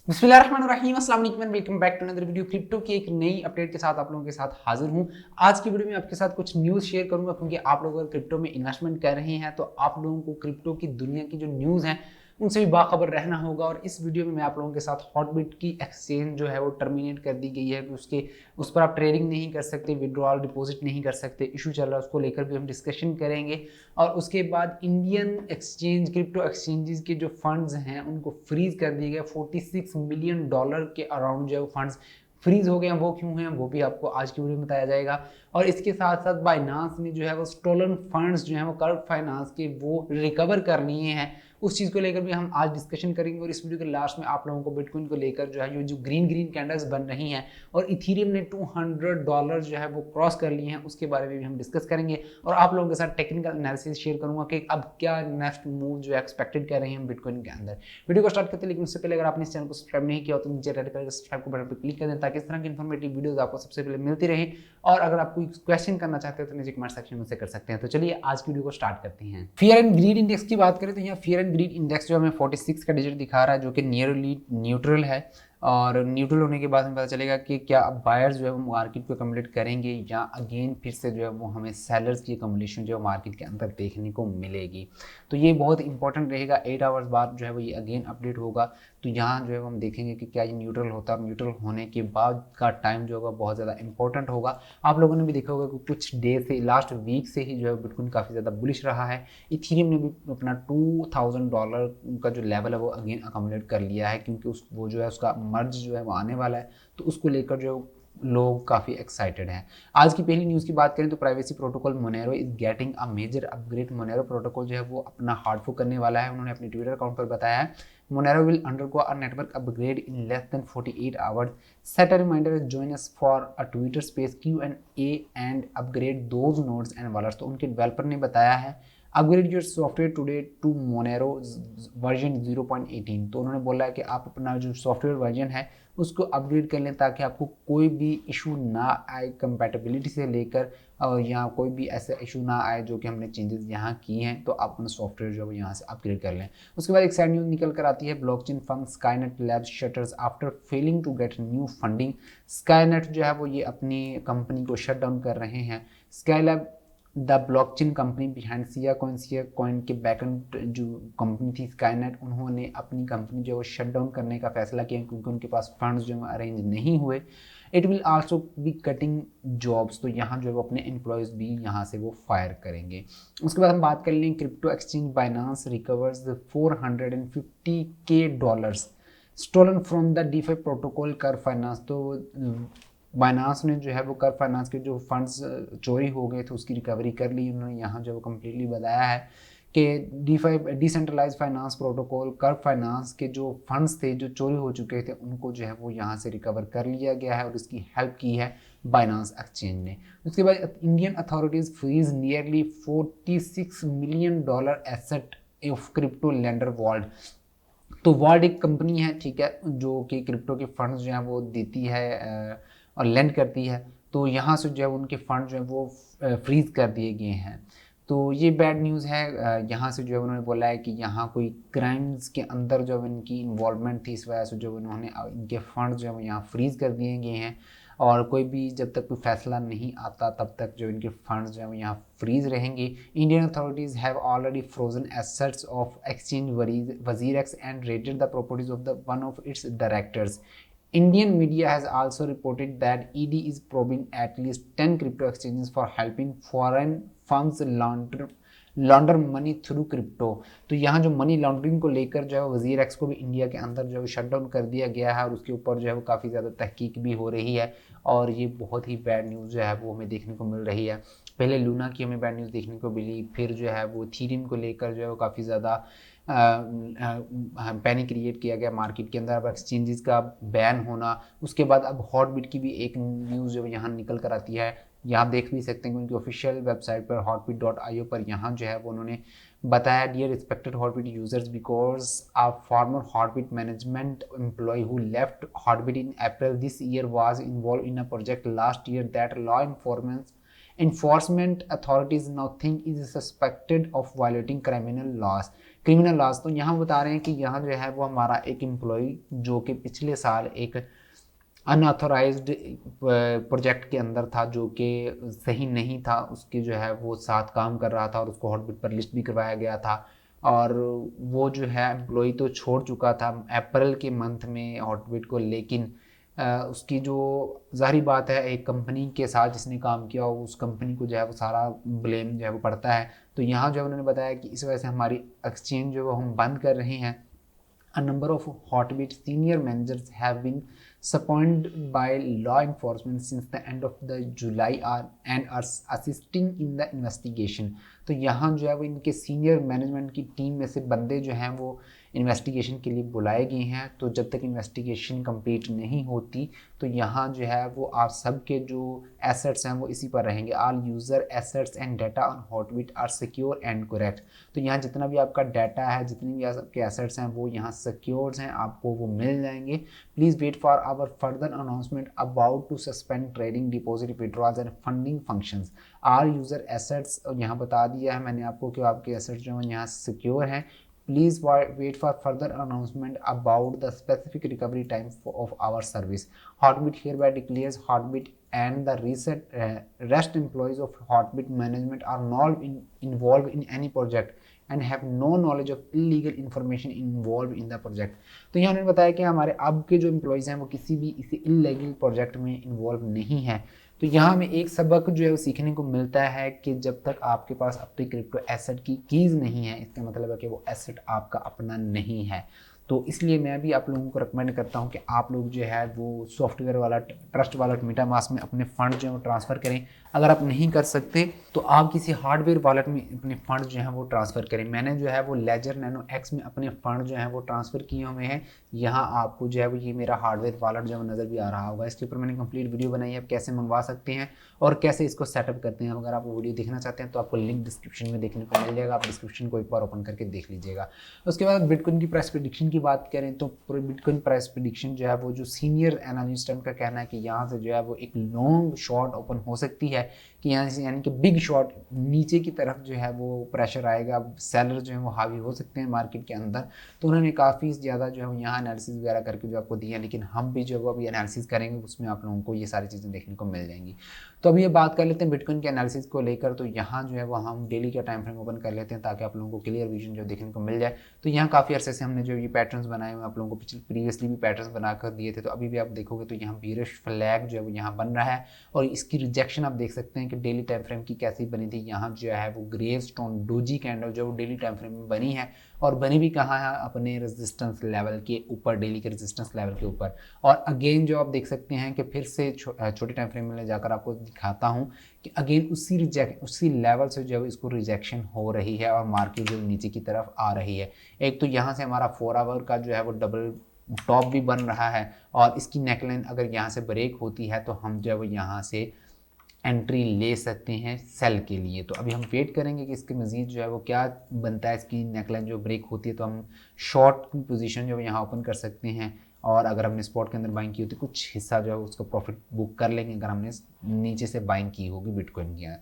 बिस्मिल्लाहिर्रहमानिर्रहीम, अस्सलाम वालेकुम and welcome back to another video. Crypto की एक नई अपडेट के साथ आप लोगों के साथ हाजिर हूं। आज की वीडियो में आपके साथ कुछ न्यूज़ शेयर करूंगा, क्योंकि आप लोग अगर क्रिप्टो में इन्वेस्टमेंट कर रहे हैं तो आप लोगों को क्रिप्टो की दुनिया की जो न्यूज़ हैं उनसे भी बाखबर रहना होगा। और इस वीडियो में मैं आप लोगों के साथ हॉटबिट की एक्सचेंज जो है वो टर्मिनेट कर दी गई है कि उस पर आप ट्रेडिंग नहीं कर सकते, विड्रॉल डिपॉजिट नहीं कर सकते, इशू चल रहा है, उसको लेकर भी हम डिस्कशन करेंगे। और उसके बाद इंडियन एक्सचेंज क्रिप्टो एक्सचेंजेस के जो फंड्स हैं उनको फ्रीज कर दिए गए। $46 मिलियन के अराउंड जो है वो फंड्स फ्रीज हो गए हैं। वो क्यों हैं वो भी आपको आज की वीडियो में बताया जाएगा। और इसके साथ साथ बाइनांस ने जो है वो स्टोलन फंड्स जो है वो कर्व फाइनेंस के वो रिकवर कर लिए हैं। उस चीज़ को लेकर भी हम आज डिस्कशन करेंगे। और इस वीडियो के लास्ट में आप लोगों को बिटकॉइन को लेकर जो है जो ग्रीन ग्रीन कैंडल्स बन रही हैं और इथीरियम ने $200 जो है वो क्रॉस कर लिए हैं, उसके बारे में भी हम डिस्कस करेंगे। और आप लोगों के साथ टेक्निकल एनालिसिस शेयर करूंगा कि अब क्या नेक्स्ट मूव जो है एक्सपेक्टेड कर रहे हैं बिटकॉइन के अंदर। वीडियो को स्टार्ट करते हैं, लेकिन उससे पहले अगर आपने इस चैनल को सब्सक्राइब नहीं किया हो तो नीचे रेड कलर के सब्सक्राइब को बटन पर क्लिक कर दें, ताकि इस तरह की इन्फॉर्मेटिव वीडियोस आपको सबसे पहले मिलती रहे। और अगर आप कोई क्वेश्चन करना चाहते हो तो नीचे कमेंट सेक्शन में से कर सकते हैं। तो चलिए आज की वीडियो को स्टार्ट करते हैं। फियर एंड ग्रीड इंडेक्स की बात करें तो यहाँ फियर एंड ग्रीड इंडेक्स जो हमें 46 का डिजिट दिखा रहा है, जो कि नियरली न्यूट्रल है। और न्यूट्रल होने के बाद हमें पता चलेगा कि क्या अब बायर्स जो है वो मार्केट को कम्प्लीट करेंगे या अगेन फिर से जो है वो हमें सेलर्स की कम्पलीशन जो है मार्केट के अंदर देखने को मिलेगी। तो ये बहुत इंपॉर्टेंट रहेगा। 8 आवर्स बाद जो है वो ये अगेन अपडेट होगा। तो यहाँ जो है हम देखेंगे कि क्या ये न्यूट्रल होता है, और न्यूट्रल होने के बाद का टाइम जो होगा बहुत ज़्यादा इंपॉर्टेंट होगा। आप लोगों ने भी देखा होगा कि कुछ डे से लास्ट वीक से ही जो है बिटकॉइन काफ़ी ज़्यादा बुलिश रहा है। इथीरियम ने भी अपना $2000 का जो लेवल है वो अगेन अकोमोडेट कर लिया है, क्योंकि वो जो है उसका मर्ज जो है वो आने वाला है। तो उसको लेकर जो लोग काफ़ी एक्साइटेड हैं। आज की पहली न्यूज़ की बात करें तो privacy protocol Monero is getting a major upgrade. Monero protocol जो है वो अपना हार्ड फॉर्क करने वाला है। उन्होंने अपने ट्विटर अकाउंट पर बताया है Monero will undergo a network upgrade in less than 48 hours. Set a reminder, join us for a Twitter space Q&A and upgrade those nodes and wallets. तो उनके डेवलपर ने बताया है upgrade your software today to Monero version 0.18। तो उन्होंने बोला है कि आप अपना जो सॉफ्टवेयर वर्जन है उसको अपग्रेड कर लें, ताकि आपको कोई भी इशू ना आए कंपैटिबिलिटी से लेकर, और यहाँ कोई भी ऐसा इशू ना आए जो कि हमने चेंजेस यहाँ किए हैं। तो आप अपना सॉफ्टवेयर जो है यहाँ से अपग्रेड कर लें। उसके बाद एक साइड न्यूज़ निकल कर आती है, blockchain firm Skynet Labs shutters after failing to get new funding. Skynet जो है वो ये अपनी कंपनी को शट डाउन कर रहे हैं। Skylab the blockchain company behind Siya coin के बैकएंड जो कंपनी थी स्काईनेट, उन्होंने अपनी कंपनी जो है वो शट डाउन करने का फैसला किया, क्योंकि उनके पास फंड्स जो है अरेंज नहीं हुए। It will also be cutting jobs. तो यहाँ जो है वो अपने एम्प्लॉयज़ भी यहाँ से वो फायर करेंगे। उसके बाद हम बात कर लें crypto exchange Binance recovers $450K stolen from the DeFi protocol Curve finance. तो बाइनांस ने जो है वो कर फाइनेंस के जो फंड्स चोरी हो गए थे उसकी रिकवरी कर ली। उन्होंने यहाँ जो कम्प्लीटली बताया है कि DeFi decentralise finance protocol Curve finance के जो फंड्स थे जो चोरी हो चुके थे उनको जो है वो यहाँ से रिकवर कर लिया गया है, और इसकी हेल्प की है बाइनांस एक्सचेंज ने। उसके बाद Indian authorities freeze nearly $46 million asset of crypto lender Vauld. तो वॉल्ट एक कंपनी है, ठीक है, जो कि क्रिप्टो के फंड्स जो हैं वो देती है और लेंड करती है। तो यहाँ से जो है उनके फंड जो है वो फ्रीज कर दिए गए हैं। तो ये बैड न्यूज़ है। यहाँ से जो है उन्होंने बोला है कि यहाँ कोई क्राइम्स के अंदर जो इनकी इन्वॉल्वमेंट थी, इस वजह से जो उन्होंने इनके फंड जो है वो यहाँ फ्रीज कर दिए गए हैं। और कोई भी जब तक कोई फैसला नहीं आता तब तक जो इनके फंड्स जो है वो यहाँ फ्रीज रहेंगे। Indian authorities have already frozen assets of exchange WazirX and rated the properties of the one of its directors. Indian media has also reported that ED is probing at least 10 crypto exchanges for helping foreign firms लॉन्डर money through crypto. तो यहाँ जो money laundering को लेकर जो है वजीर x को भी इंडिया के अंदर जो है शट डाउन कर दिया गया है, और उसके ऊपर जो है वो काफ़ी ज़्यादा तहकीक भी हो रही है। और ये बहुत ही बैड न्यूज़ जो है वो हमें देखने को मिल रही है। पहले लूना की हमें बैड न्यूज़ देखने को मिली, फिर जो है वो थीरियम को लेकर जो है वो काफ़ी ज़्यादा पैनिक क्रिएट किया गया मार्केट के अंदर। अब एक्सचेंजेस का बैन होना, उसके बाद अब हॉटबिट की भी एक न्यूज़ जो यहाँ निकल कर आती है। यहाँ आप देख भी सकते हैं कि उनकी ऑफिशियल वेबसाइट पर hotbit.io पर यहाँ जो है वो उन्होंने बताया, dear respected Hotbit users, because a former Hotbit management employ who left Hotbit in April this year was involve in a project last year that law enforcement authorities now think is suspected of violating criminal laws. तो यहाँ बता रहे हैं कि यहाँ जो है वो हमारा एक एम्प्लॉय जो कि पिछले साल एक अनऑथोराइज्ड प्रोजेक्ट के अंदर था, जो कि सही नहीं था, उसके जो है वो साथ काम कर रहा था और उसको हॉटबिट पर लिस्ट भी करवाया गया था। और वो जो है एम्प्लॉय तो छोड़ चुका था अप्रैल के मंथ में हॉटबिट को, लेकिन उसकी जो ज़ाहिर बात है एक कंपनी के साथ जिसने काम किया हो उस कंपनी को जो है वो सारा ब्लेम जो है वो पड़ता है। तो यहाँ जो है उन्होंने बताया कि इस वजह से हमारी एक्सचेंज जो है वो हम बंद कर रहे हैं। A number of Hotbit senior managers have been subpoenaed by law enforcement since the end of the July and are assisting in the investigation। तो यहाँ जो है वो इनके सीनियर मैनेजमेंट की टीम में से बंदे जो हैं वो इन्वेस्टिगेशन के लिए बुलाए गए हैं। तो जब तक इन्वेस्टिगेशन कंप्लीट नहीं होती तो यहाँ जो है वो आप सब के जो एसेट्स हैं वो इसी पर रहेंगे। All user assets and data on Hotbit are secure and correct. तो यहाँ जितना भी आपका डाटा है, जितने भी आपके एसेट्स हैं वो यहाँ सिक्योर्स हैं, आपको वो मिल जाएंगे। Please wait for our further announcement about to suspend trading deposit withdrawals and funding functions. Our user assets यहाँ बता दिया है मैंने आपको कि आपके एसेट्स जो हैं यहाँ सिक्योर हैं। Please wait for further announcement about the specific recovery time of our service. Hotbit hereby declares Hotbit and the rest employees of Hotbit management are not involved in any project and have no knowledge of illegal information involved in the project। तो यहाँ उन्होंने बताया कि हमारे अब के जो employees हैं वो किसी भी इसी इलीगल प्रोजेक्ट में इन्वॉल्व नहीं है। तो यहाँ में एक सबक जो है वो सीखने को मिलता है कि जब तक आपके पास अपनी क्रिप्टो एसेट की कीज़ नहीं है इसका मतलब है कि वो एसेट आपका अपना नहीं है। तो इसलिए मैं भी आप लोगों को रिकमेंड करता हूं कि आप लोग जो है वो सॉफ्टवेयर वाला ट्रस्ट वॉलेट मेटामास्क में अपने फंड जो है वो ट्रांसफ़र करें। अगर आप नहीं कर सकते तो आप किसी हार्डवेयर वॉलेट में अपने फंड जो है वो ट्रांसफ़र करें। मैंने जो है वो लेजर नैनो एक्स में अपने फंड जो है वो ट्रांसफ़र किए हुए हैं। यहाँ आपको जो है वो ये मेरा हार्डवेयर वॉलेट जो है नज़र भी आ रहा होगा। इसके ऊपर मैंने कंप्लीट वीडियो बनाई है आप कैसे मंगवा सकते हैं और कैसे इसको सेटअप करते हैं। अगर आप वो वीडियो देखना चाहते हैं तो आपको लिंक डिस्क्रिप्शन में देखने को मिल जाएगा, आप डिस्क्रिप्शन को एक बार ओपन करके देख लीजिएगा। उसके बाद बिटकॉइन की प्राइस प्रेडिक्शन की बात करें तो बिटकॉइन प्राइस प्रेडिक्शन जो है वो जो सीनियर एनालिस्ट है उनका कहना है कि यहाँ से जो है वो एक लॉन्ग शॉर्ट ओपन हो सकती है, कि यहाँ से यानी कि बिग शॉर्ट नीचे की तरफ जो है वो प्रेशर आएगा, सेलर जो है वो हावी हो सकते हैं मार्केट के अंदर। तो उन्होंने काफ़ी ज़्यादा जो है वो यहाँ एनालिसिस वगैरह करके जो आपको दी है, लेकिन हम भी जो है वो अभी एनालिसिस करेंगे उसमें आप लोगों को ये सारी चीज़ें देखने को मिल जाएंगी। तो अभी ये बात कर लेते हैं बिटकॉइन के एनालिसिस को लेकर। तो यहाँ जो है वो हम डेली का टाइम फ्रेम ओपन कर लेते हैं ताकि आप लोगों को क्लियर विजन जो देखने को मिल जाए। तो यहाँ काफ़ी अर्से से हमने जो ये पैटर्न्स बनाए हुए आप लोगों को प्रीवियसली भी पैटर्न्स बनाकर दिए थे। तो अभी भी आप देखोगे तो यहाँ बीरिश फ्लैग जो है वो यहाँ बन रहा है और इसकी रिजेक्शन आप देख सकते हैं कि डेली टाइम फ्रेम की कैसी बनी थी। यहाँ जो है वो ग्रे स्टोन डोजी कैंडल जो डेली टाइम फ्रेम में बनी है और बनी भी कहाँ है, अपने रेजिस्टेंस लेवल के ऊपर, डेली के रेजिस्टेंस लेवल के ऊपर। और अगेन जो आप देख सकते हैं कि फिर से छोटे टाइम फ्रेम में ले जाकर आपको दिखाता हूँ कि अगेन उसी लेवल से जो है इसको रिजेक्शन हो रही है और मार्केट जो नीचे की तरफ आ रही है। एक तो यहाँ से हमारा 4 आवर का जो है वो डबल टॉप भी बन रहा है और इसकी नेकलाइन अगर यहाँ से ब्रेक होती है तो हम जो है वो यहाँ से एंट्री ले सकते हैं सेल के लिए। तो अभी हम वेट करेंगे कि इसके मज़ीद जो है वो क्या बनता है। इसकी नेकलाइन जो ब्रेक होती है तो हम शॉर्ट की पोजीशन जो है यहाँ ओपन कर सकते हैं और अगर हमने स्पॉट के अंदर बाइंग की होती तो कुछ हिस्सा जो है उसका प्रॉफिट बुक कर लेंगे अगर हमने नीचे से बाइंग की होगी बिटकॉइन की।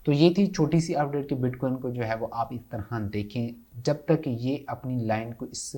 तो ये थी छोटी सी अपडेट कि बिटकॉइन को जो है वो आप इस तरह देखें, जब तक ये अपनी इस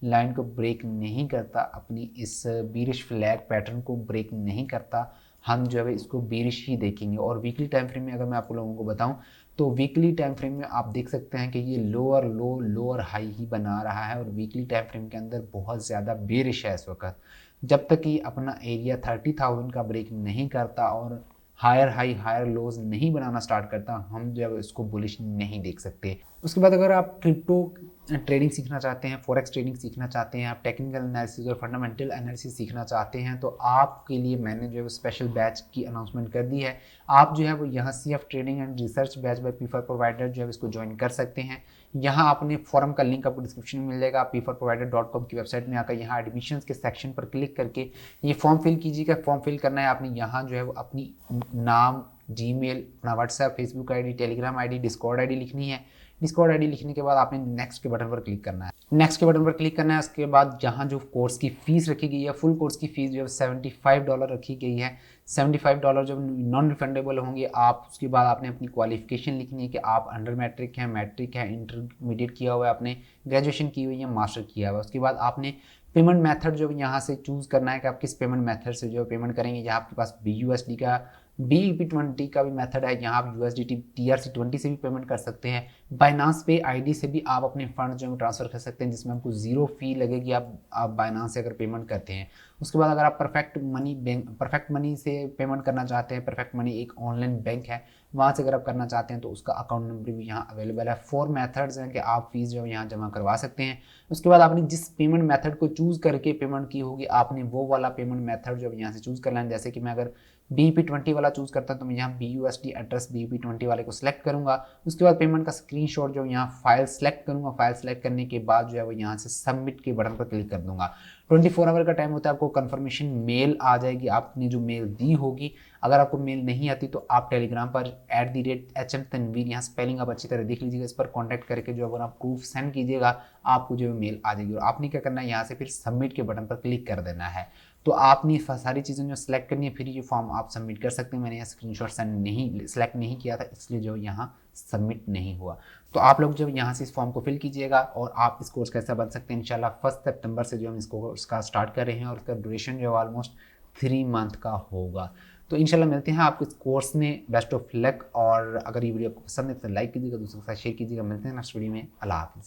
लाइन को ब्रेक नहीं करता, अपनी इस बीरिश फ्लैग पैटर्न को ब्रेक नहीं करता, हम जो है इसको बेरिश ही देखेंगे। और वीकली टाइम फ्रेम में अगर मैं आप लोगों को बताऊं तो वीकली टाइम फ्रेम में आप देख सकते हैं कि ये लोअर लो लोअर हाई ही बना रहा है और वीकली टाइम फ्रेम के अंदर बहुत ज़्यादा बेरिश है इस वक्त। जब तक ये अपना एरिया 30,000 का ब्रेक नहीं करता और हायर हाई हायर लोज नहीं बनाना स्टार्ट करता, हम जब इसको बुलिश नहीं देख सकते। उसके बाद अगर आप क्रिप्टो ट्रेडिंग सीखना चाहते हैं, फॉरेक्स ट्रेडिंग सीखना चाहते हैं, आप टेक्निकल एनालिसिस और फंडामेंटल एनालिसिस सीखना चाहते हैं तो आपके लिए मैंने जो है स्पेशल बैच की अनाउंसमेंट कर दी है। आप जो है वो यहाँ CF trading and research batch by P4 provider जो है इसको ज्वाइन कर सकते हैं। यहाँ अपने फॉर्म का लिंक आपको डिस्क्रिप्शन में मिल जाएगा। आप p4provider.com की वेबसाइट में आकर यहाँ एडमिशन्स के सेक्शन पर क्लिक करके ये फॉर्म फिल कीजिएगा। फॉर्म फिल करना है आपने यहाँ जो है वो अपनी नाम, जीमेल, अपना WhatsApp, Facebook ID, Telegram ID, Discord ID लिखनी है। डिस्कॉर्ड आईडी लिखने के बाद आपने नेक्स्ट के बटन पर क्लिक करना है। नेक्स्ट के बटन पर क्लिक करना है। उसके बाद जहाँ जो कोर्स की फीस रखी गई है, फुल कोर्स की फीस जो है $75 रखी गई है। $75 जब नॉन रिफंडेबल होंगे आप, उसके बाद आपने अपनी क्वालिफिकेशन लिखनी है कि आप अंडर मैट्रिक हैं, मैट्रिक है, इंटरमीडिएट किया हुआ है, आपने ग्रेजुएशन की हुई है, मास्टर किया हुआ है। उसके बाद आपने पेमेंट मेथड जो यहाँ से चूज़ करना है कि आप किस पेमेंट मेथड से जो पेमेंट करेंगे। यहाँ आपके पास BUSD का BEP20 का भी मेथड है, यहाँ आप USDT TRC20 से भी पेमेंट कर सकते हैं। बाइनांस पे आईडी से भी आप अपने फंड जो है ट्रांसफ़र कर सकते हैं, जिसमें आपको ज़ीरो फी लगेगी आप बाइनांस से अगर पेमेंट करते हैं। उसके बाद अगर आप परफेक्ट मनी से पेमेंट करना चाहते हैं, परफेक्ट मनी एक ऑनलाइन बैंक है, वहाँ से अगर आप करना चाहते हैं तो उसका अकाउंट नंबर भी यहाँ अवेलेबल है। 4 मेथड्स हैं कि आप फीस जो यहाँ जमा करवा सकते हैं। उसके बाद आपने जिस पेमेंट मेथड को चूज़ करके पेमेंट की होगी, आपने वो वाला पेमेंट मेथड जो यहाँ से चूज़ करना है। जैसे कि मैं अगर BEP20 वाला चूज़ करता हूँ तो मैं यहाँ BUSD एड्रेस BEP20 वाले को सिलेक्ट करूँगा। उसके बाद पेमेंट का स्क्रीनशॉट जो यहाँ फाइल सेलेक्ट करूँगा। फाइल सेलेक्ट करने के बाद जो है वो यहाँ से सबमिट के बटन पर क्लिक कर दूंगा। 24 आवर का टाइम होता है, आपको कंफर्मेशन मेल आ जाएगी, आपने जो मेल दी होगी। अगर आपको मेल नहीं आती तो आप टेलीग्राम पर @HM तनवीर, यहाँ स्पेलिंग आप अच्छी तरह देख लीजिएगा, इस पर कॉन्टैक्ट करके जो है आप प्रूफ सेंड कीजिएगा, आपको जो मेल आ जाएगी। और आपने क्या करना है, यहाँ से फिर सबमिट के बटन पर क्लिक कर देना है। तो आपने सारी चीज़ें जो सेलेक्ट करनी है, फिर ये फॉर्म आप सबमिट कर सकते हैं। मैंने यहाँ स्क्रीनशॉट सेलेक्ट नहीं किया था, इसलिए जो यहाँ सबमिट नहीं हुआ। तो आप लोग जब यहाँ से इस फॉर्म को फिल कीजिएगा और आप इस कोर्स कैसा बन सकते हैं। इंशाल्लाह 1 सितंबर से जो हम इस कोर्स का स्टार्ट कर रहे हैं और उसका ड्यूरेशन जो है ऑलमोस्ट 3 मंथ का होगा। तो इंशाल्लाह मिलते हैं आपको इस कोर्स में। Best of luck. और अगर ये वीडियो आपको पसंद है तो लाइक कीजिएगा, दूसरों के साथ शेयर कीजिएगा। मिलते हैं नेक्स्ट वीडियो में। अल्लाह हाफिज़।